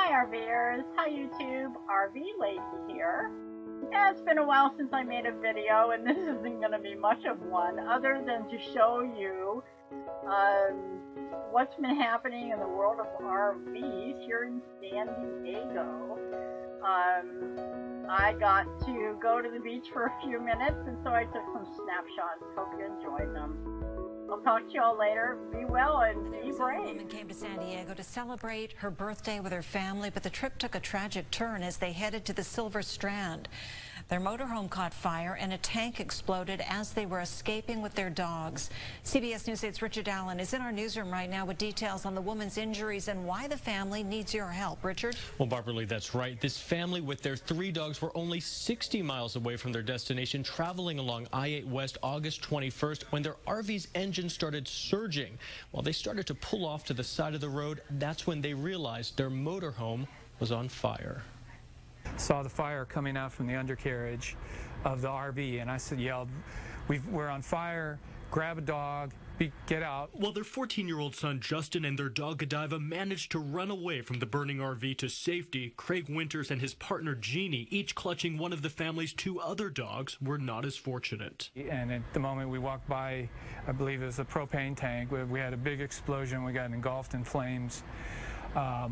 Hi RVers, hi YouTube, RV Lady here. Yeah, it's been a while since I made a video, and this isn't going to be much of one other than to show you what's been happening in the world of RVs here in San Diego. I got to go to the beach for a few minutes, and so I took some snapshots. Hope you enjoyed them. I'll talk to y'all later. Be well and be brave. A woman came to San Diego to celebrate her birthday with her family, but the trip took a tragic turn as they headed to the Silver Strand. Their motorhome caught fire and a tank exploded as they were escaping with their dogs. CBS News 8's Richard Allen is in our newsroom right now with details on the woman's injuries and why the family needs your help. Richard? Well, Barbara Lee, that's right. This family with their 3 dogs were only 60 miles away from their destination, traveling along I-8 West August 21st when their RV's engine started surging. While they started to pull off to the side of the road, that's when they realized their motorhome was on fire. Saw the fire coming out from the undercarriage of the RV, and I said, yelled, we're on fire, grab a dog, get out. Well, their 14-year-old son Justin and their dog Godiva managed to run away from the burning RV to safety. Craig Winters and his partner Jeannie, each clutching one of the family's 2 other dogs, were not as fortunate. And at the moment we walked by, I believe it was a propane tank, we had a big explosion, we got engulfed in flames.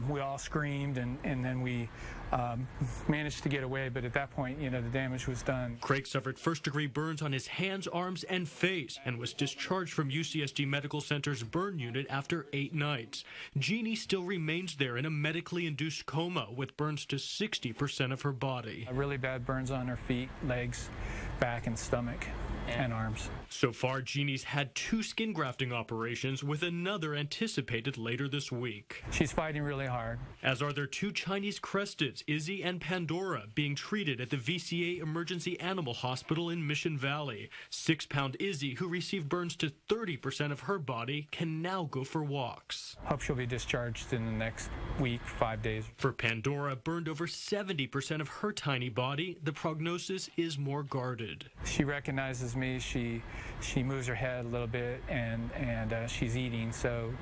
We all screamed, and then we managed to get away, but at that point, the damage was done. Craig suffered first-degree burns on his hands, arms, and face, and was discharged from UCSD Medical Center's burn unit after 8 nights. Jeannie still remains there in a medically induced coma with burns to 60% of her body. Really bad burns on her feet, legs, back, and stomach. And arms. So far, Jeannie's had 2 skin grafting operations, with another anticipated later this week. She's fighting really hard. As are their 2 Chinese cresteds, Izzy and Pandora, being treated at the VCA Emergency Animal Hospital in Mission Valley. 6-pound Izzy, who received burns to 30% of her body, can now go for walks. Hope she'll be discharged in the next week, 5 days. For Pandora, burned over 70% of her tiny body, the prognosis is more guarded. She recognizes me, she moves her head a little bit, and she's eating, so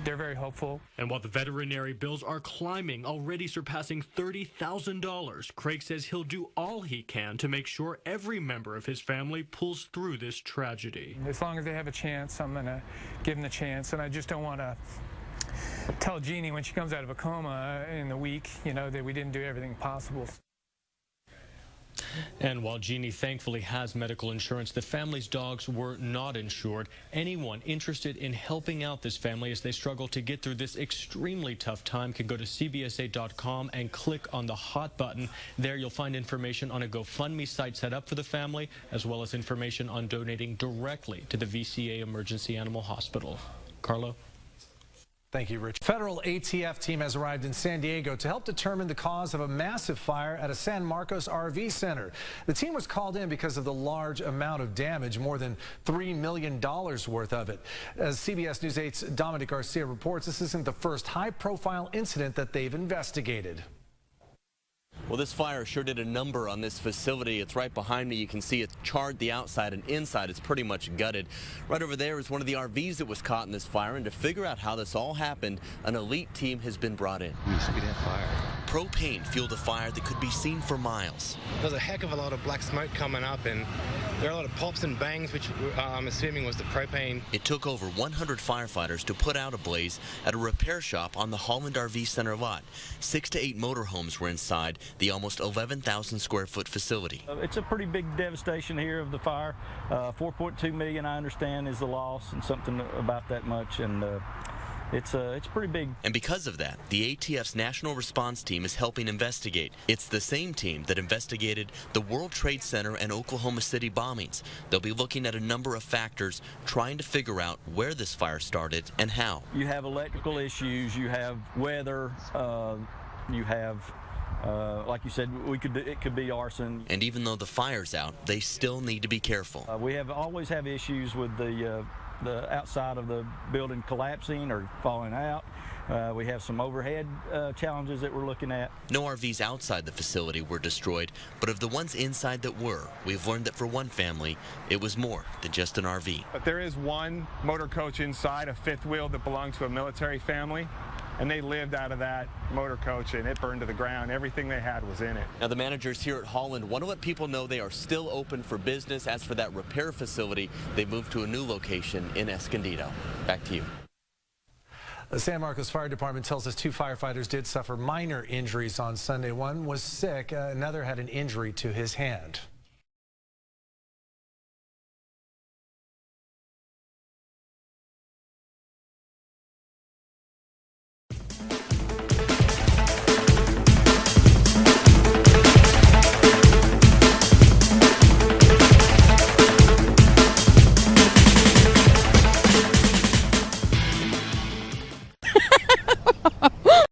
they're very hopeful. And while the veterinary bills are climbing, already surpassing $30,000, Craig says he'll do all he can to make sure every member of his family pulls through this tragedy. As long as they have a chance, I'm going to give them the chance, and I just don't want to tell Jeannie when she comes out of a coma in the week, that we didn't do everything possible. And while Jeannie thankfully has medical insurance, the family's dogs were not insured. Anyone interested in helping out this family as they struggle to get through this extremely tough time can go to cbsa.com and click on the hot button. There you'll find information on a GoFundMe site set up for the family, as well as information on donating directly to the VCA Emergency Animal Hospital. Carlo? Thank you, Rich. Federal ATF team has arrived in San Diego to help determine the cause of a massive fire at a San Marcos RV center. The team was called in because of the large amount of damage, more than $3 million worth of it. As CBS News 8's Dominic Garcia reports, this isn't the first high-profile incident that they've investigated. Well, this fire sure did a number on this facility. It's right behind me. You can see it's charred the outside, and inside it's pretty much gutted. Right over there is one of the RVs that was caught in this fire, and to figure out how this all happened, an elite team has been brought in. Propane fueled a fire that could be seen for miles. There's a heck of a lot of black smoke coming up, and there are a lot of pops and bangs, which I'm assuming was the propane. It took over 100 firefighters to put out a blaze at a repair shop on the Holland RV Center lot. 6 to 8 motorhomes were inside the almost 11,000 square foot facility. It's a pretty big devastation here of the fire. 4.2 million, I understand, is the loss, and something about that much, and it's pretty big. And because of that, the ATF's National Response Team is helping investigate. It's the same team that investigated the World Trade Center and Oklahoma City bombings. They'll be looking at a number of factors, trying to figure out where this fire started and how. You have electrical issues, you have weather, you have like you said, it could be arson. And even though the fire's out, they still need to be careful. We always have issues with the outside of the building collapsing or falling out. We have some overhead challenges that we're looking at. No RVs outside the facility were destroyed, but of the ones inside that were, we've learned that for one family, it was more than just an RV. But there is one motor coach inside, a fifth wheel that belonged to a military family. and they lived out of that motor coach, and it burned to the ground. Everything they had was in it. Now, the managers here at Holland want to let people know they are still open for business. As for that repair facility, they've moved to a new location in Escondido. Back to you. The San Marcos Fire Department tells us 2 firefighters did suffer minor injuries on Sunday. One was sick, another had an injury to his hand.